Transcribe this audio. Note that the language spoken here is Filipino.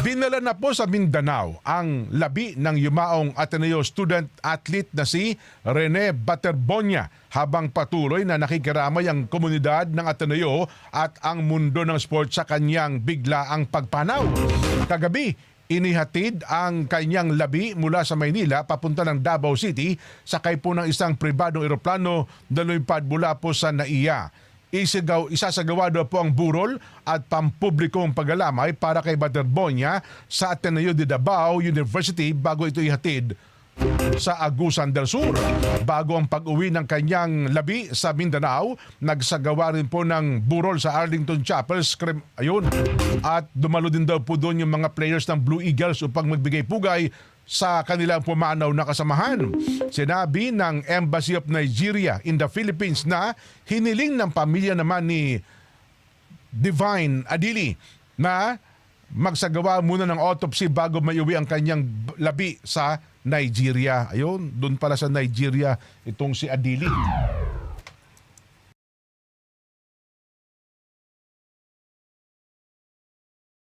Dinala na po sa Mindanao ang labi ng yumaong Ateneo student athlete na si Rene Baterbonia habang patuloy na nakikiramay ang komunidad ng Ateneo at ang mundo ng sport sa kanyang biglaang pagpanaw. Kagabi, inihatid ang kanyang labi mula sa Maynila papunta ng Davao City sakay po ng isang pribadong eroplano na lumipad mula po sa NAIA. Isasagawa daw po ang burol at pampublikong paglalamay para kay Baterbonia sa Ateneo de Davao University bago ito ihatid sa Agusan del Sur. Bago ang pag-uwi ng kanyang labi sa Mindanao, nagsagawa rin po ng burol sa Arlington Chapel. At dumalo din daw po doon yung mga players ng Blue Eagles upang magbigay pugay sa kanilang pumanaw na kasamahan. Sinabi ng Embassy of Nigeria in the Philippines na hiniling ng pamilya naman ni Divine Adili na magsagawa muna ng autopsy bago maiuwi ang kanyang labi sa Nigeria. Ayun, doon pala sa Nigeria itong si Adili.